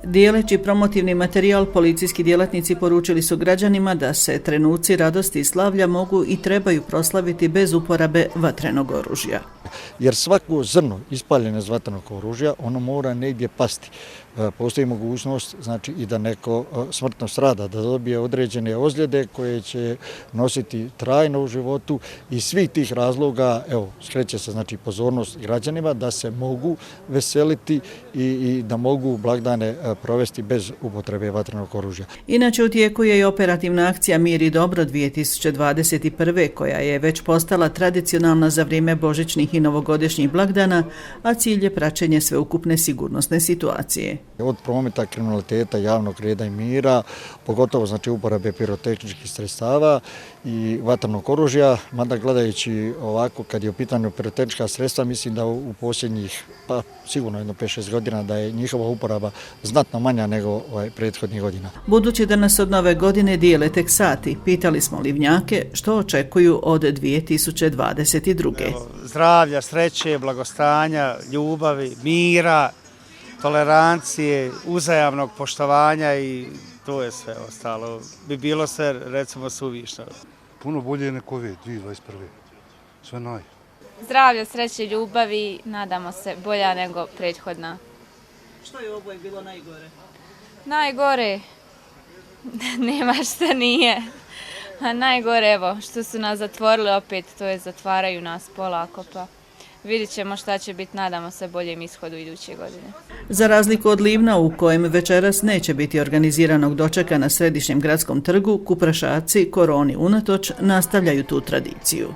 Dijeleći promotivni materijal, policijski djelatnici poručili su građanima da se trenuci radosti i slavlja mogu i trebaju proslaviti bez uporabe vatrenog oružja. Jer svako zrno ispaljeno iz vatrenog oružja, ono mora negdje pasti. Postoji mogućnost znači, i da neko smrtno strada, da dobije određene ozljede koje će nositi trajno u životu i svih tih razloga, evo, skreće se znači, pozornost građanima da se mogu veseliti i da mogu blagdane provesti bez upotrebe vatrenog oružja. Inače, u tijeku je i operativna akcija Mir i dobro 2021. koja je već postala tradicionalna za vrijeme božićnih i novogodišnjih blagdana, a cilj je praćenje sveukupne sigurnosne situacije. Od prometa, kriminaliteta, javnog reda i mira, pogotovo znači uporabe pirotehničkih sredstava i vatrenog oružja, mada gledajući ovako kad je u pitanju pirotehnička sredstva, mislim da u posljednjih, pa sigurno jedno 5-6 godina da je njihova uporaba znatno manja nego prethodnih godina. Budući da nas od nove godine dijele tek sati, pitali smo Livnjake što očekuju od 2022. Zdravlja, sreće, blagostanja, ljubavi, mira, tolerancije, uzajamnog poštovanja i to je sve ostalo. Bi bilo sve, recimo, suvišno. Puno bolje nego ove 2021. Sve naj. Zdravlja, sreće, ljubavi, nadamo se, bolja nego prethodna. Što je oboj bilo najgore? Najgore? Nema šta nije. A najgore, evo, što su nas zatvorili opet, to je zatvaraju nas polako, pa vidjet ćemo šta će biti, nadamo se boljem ishodu iduće godine. Za razliku od Livna u kojem večeras neće biti organiziranog dočeka na središnjem gradskom trgu, Kuprašaci koroni unatoč nastavljaju tu tradiciju.